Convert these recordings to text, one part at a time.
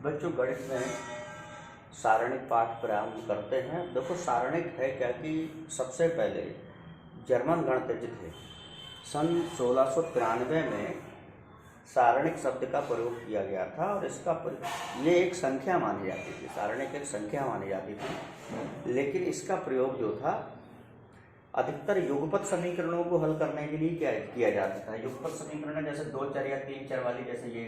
बच्चों गणित में सारणिक पाठ प्रारंभ करते हैं। देखो सारणिक है क्या कि सबसे पहले जर्मन गणितज्ञ थे सन 1693 में सारणिक शब्द का प्रयोग किया गया था और ये एक संख्या मानी जाती थी। सारणिक एक संख्या मानी जाती थी, लेकिन इसका प्रयोग जो था अधिकतर युगपत समीकरणों को हल करने के लिए क्या किया जाता था। युगपत समीकरण जैसे 2 चर या 3 चर वाली, जैसे ये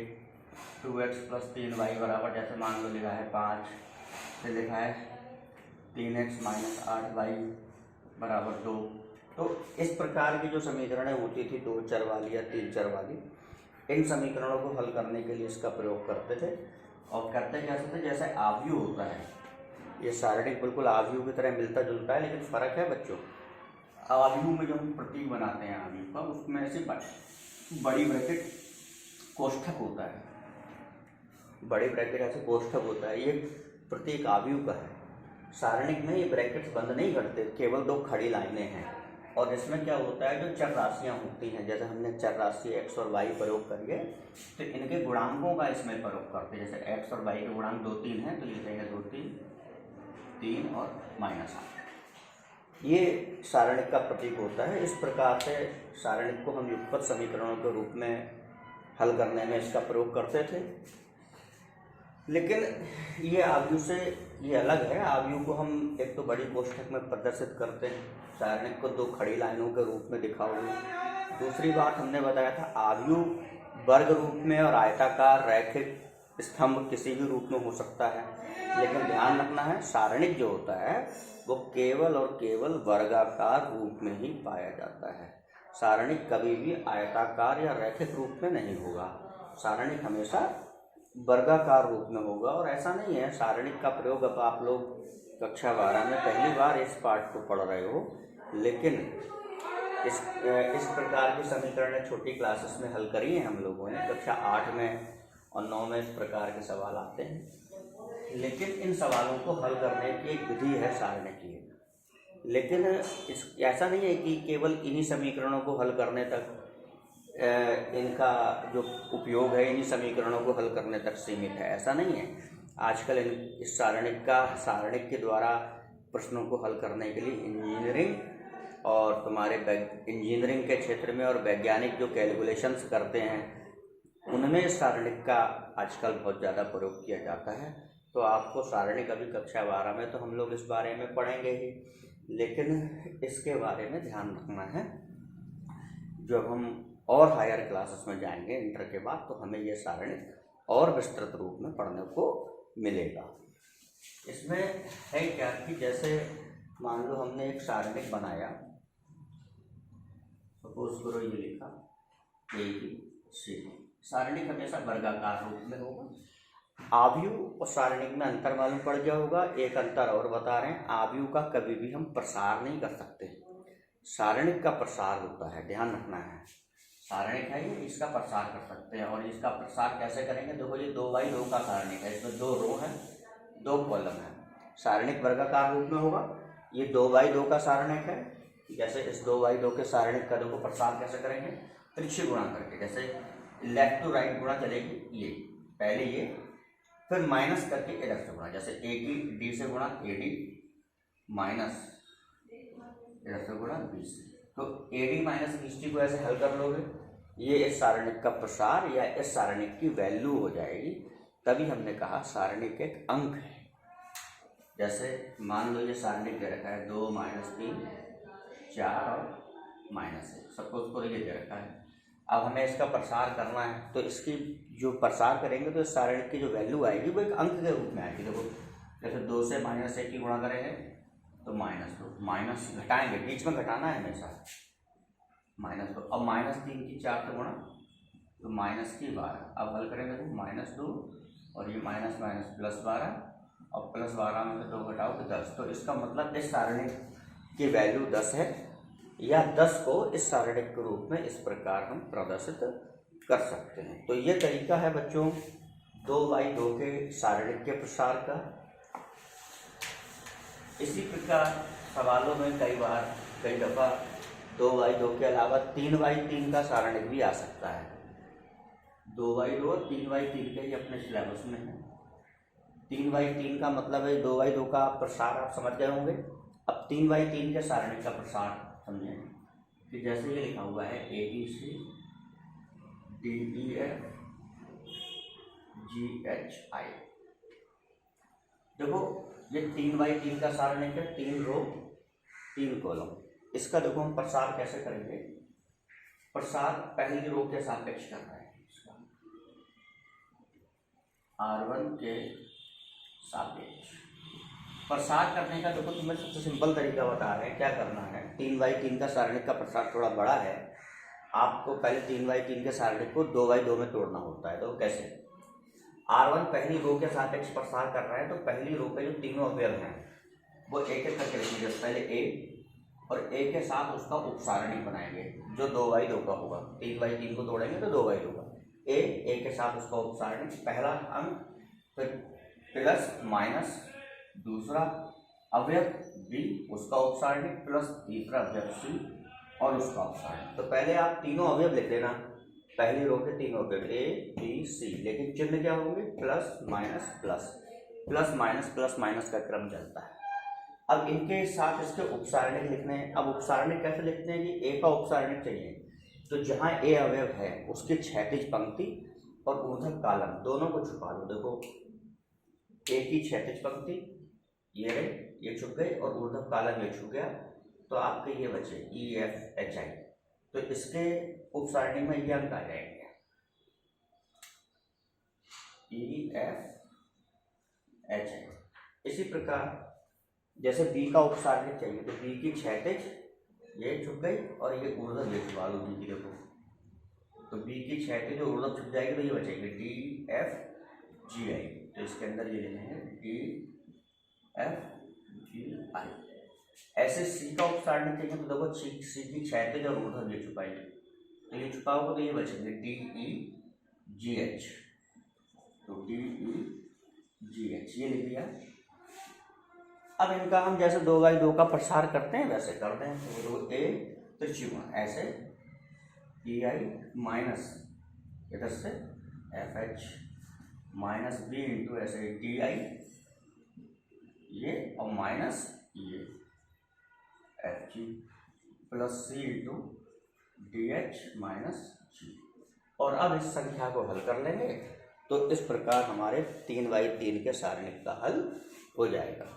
2x + 3y बराबर, जैसे मान लो लिखा है 5, फिर लिखा है 3x - 8y बराबर 2। तो इस प्रकार की जो समीकरणें होती थी 2 चर वाली या 3 चर वाली, इन समीकरणों को हल करने के लिए इसका प्रयोग करते थे। और करते कैसे थे, जैसे आव्यूह होता है, ये सारणिक बिल्कुल आव्यूह की तरह मिलता जुलता है, लेकिन फ़र्क है बच्चों। आव्यूह में जो हम प्रतीक बनाते हैं आव्यूह का, उसमें ऐसे बड़ी ब्रैकेट कोष्ठक होता है, बड़ी ब्रैकेट ऐसे कोष्ठक होता है, ये प्रतीक आव्यूह का है। सारणिक में ये ब्रैकेट्स बंद नहीं करते, केवल 2 खड़ी लाइनें हैं। और इसमें क्या होता है, जो चर राशियाँ होती हैं, जैसे हमने चर राशि x और y प्रयोग करिए तो इनके गुणांकों का इसमें प्रयोग करते हैं। जैसे x और y के गुणांक 2, 3 हैं तो लिखेंगे 2, 3 और -8। ये सारणिक का प्रतीक होता है। इस प्रकार से सारणिक को हम युगपत समीकरणों के रूप में हल करने में इसका प्रयोग करते थे। लेकिन ये आव्यूह से ये अलग है। आव्यूह को हम एक तो बड़ी कोष्ठक में प्रदर्शित करते हैं, सारणिक को 2 खड़ी लाइनों के रूप में दिखा हुए। दूसरी बात हमने बताया था, आव्यूह वर्ग रूप में और आयताकार रैखिक स्तंभ किसी भी रूप में हो सकता है, लेकिन ध्यान रखना है सारणिक जो होता है वो केवल और केवल वर्गाकार रूप में ही पाया जाता है। सारणिक कभी भी आयताकार या रैखिक रूप में नहीं होगा, सारणिक हमेशा वर्गाकार रूप में होगा। और ऐसा नहीं है सारणिक का प्रयोग, अब आप लोग कक्षा 12 में पहली बार इस पाठ को पढ़ रहे हो, लेकिन इस प्रकार की समीकरणें छोटी क्लासेस में हल करी हैं हम लोगों ने। कक्षा 8 में और 9 में इस प्रकार के सवाल आते हैं, लेकिन इन सवालों को हल करने की एक विधि है सारणिक की। लेकिन ऐसा नहीं है कि केवल इन्हीं समीकरणों को हल करने तक इनका जो उपयोग है इन्हीं समीकरणों को हल करने तक सीमित है, ऐसा नहीं है। आजकल इस सारणिक के द्वारा प्रश्नों को हल करने के लिए इंजीनियरिंग और इंजीनियरिंग के क्षेत्र में और वैज्ञानिक जो कैलकुलेशंस करते हैं उनमें सारणिक का आजकल बहुत ज़्यादा प्रयोग किया जाता है। तो आपको सारणिक अभी कक्षा 12 में तो हम लोग इस बारे में पढ़ेंगे ही, लेकिन इसके बारे में ध्यान रखना है। जब हम और हायर क्लासेस में जाएंगे इंटर के बाद, तो हमें ये सारणिक और विस्तृत रूप में पढ़ने को मिलेगा। इसमें है क्या कि जैसे मान लो हमने एक सारणिक बनाया, सपोज करो ये लिखा ABC। सारणिक हमेशा वर्गाकार रूप में होगा। आव्यूह और सारणिक में अंतर मालूम पड़ गया होगा। एक अंतर और बता रहे हैं, आव्यूह का कभी भी हम प्रसार नहीं कर सकते, सारणिक का प्रसार होता है, ध्यान रखना है। सारणिक है ये, इसका प्रसार कर सकते हैं। और इसका प्रसार कैसे करेंगे, देखो ये 2x2 का सारणिक है, इसमें 2 रो है 2 कॉलम है, सारणिक वर्गाकार रूप में होगा। ये 2x2 का सारणिक है, जैसे इस 2x2 के सारणिक का देखो प्रसार कैसे करेंगे, त्रिक्षी गुणा करके, जैसे लेफ्ट टू राइट गुणा चलेगी, ये पहले ये, फिर माइनस करके इधर से गुणा, जैसे AD से गुणा AD माइनस इधर से गुणा B से, तो AD - BC को ऐसे हल कर लोगे, ये इस सारणिक का प्रसार या इस सारणिक की वैल्यू हो जाएगी। तभी हमने कहा सारणिक एक अंक है। जैसे मान लो ये सारणिक दे रखा है 2 - 3 4 और -1, सपोज को ये दे रखा है। अब हमें इसका प्रसार करना है, तो इसकी जो प्रसार करेंगे तो इस सारणिक की जो वैल्यू आएगी वो एक अंक के रूप में आएगी। देखो जैसे 2 से -1 की गुणा करेंगे तो -2, माइनस घटाएंगे, बीच में घटाना है हमेशा, -2। अब -3 की 4 से गुणा तो -12। अब हल करेंगे तो -2 और ये माइनस +12 और +12 में से 2 घटाओ तो 10। तो इसका मतलब इस सारणिक की वैल्यू 10 है, या 10 को इस सारणिक के रूप में इस प्रकार हम प्रदर्शित कर सकते हैं। तो ये तरीका है बच्चों 2x2 के सारणिक के प्रसार का। इसी प्रकार सवालों में कई दफ़ा 2x2 के अलावा 3x3 का सारणिक भी आ सकता है। 2x2 और 3x3 के ही अपने सिलेबस में है। 3/3 का मतलब है 2/2 का प्रसार, आप समझ गए होंगे। अब 3/3 के सारणी का प्रसार समझें कि जैसे ये लिखा हुआ है ABC DEF GHI। देखो ये 3/3 का सारणी है, 3 रो 3 कॉलम। इसका देखो हम प्रसार कैसे करेंगे। प्रसार पहली रो के सापेक्ष करना है, इसका R1 के सापेक्ष प्रसार करने का। देखो तुम्हें सबसे सिंपल तरीका बता रहे हैं क्या करना है। 3/3 का सारणी का प्रसार थोड़ा बड़ा है, आपको पहले 3/3 के सारणी को 2/2 में तोड़ना होता है। तो कैसे, R1 पहली रो के सापेक्ष प्रसार कर रहा है, तो पहली रो के जो तीनों अवयव हैं वो एक एक करके लिखेंगे। पहले A, और A के साथ उसका उपसारणी बनाएंगे जो 2/2 का होगा। 3/3 को तोड़ेंगे तो 2/2 का। A के साथ उसका उपसारणी, पहला अंक, फिर प्लस माइनस दूसरा अवयव B उसका उपसारणी, प्लस तीसरा अवयव C और उसका उपसारणी। तो पहले आप तीनों अवयव लिख लेना, पहली रो के तीनों अवयव A B C, लेकिन चिन्ह क्या होंगे, plus minus plus, plus minus का क्रम चलता है। अब इनके साथ इसके उपसारणिक लिखने हैं। अब उपसारणिक कैसे लिखते हैं कि A का उपसारणिक चाहिए, तो जहाँ A अवयव है उसकी क्षैतिज पंक्ति और ऊर्ध्व कॉलम दोनों को छुपा लो। देखो A की क्षैतिज पंक्ति ये छुप गई और ऊर्ध्व कॉलम ये छुप गया, तो आपके ये बचे EFHI। तो इसके उपसारणी में ये अंक आ जाएंगे EFHI। इसी प्रकार जैसे B का उपसारणिक चाहिए, तो B की क्षैतिज ये छुप गई और ये ऊर्ध्व ये छुपा लो B की। देखो तो B की क्षैतिज और ऊर्ध्व छुप जाएगी, तो ये बचेंगे DFGI। तो इसके अंदर ये लेंगे DFGI। ऐसे C का उपसारणिक चाहिए, तो देखो C की क्षैतिज और ऊर्ध्व ये छुपाइए, तो ये छुपा होगा, तो ये बचेंगे DEGH। तो DEGH ये लिख दिया। अब इनका हम जैसे 2/2 का प्रसार करते हैं वैसे करते हैं। तो A त्रिज्यीय ऐसे EI माइनस इधर से FH माइनस B इंटू ऐसे DI ये और माइनस ये FG plus C into DH minus G। और अब इस संख्या को हल कर लेंगे, तो इस प्रकार हमारे 3/3 के सारणिक का हल हो जाएगा।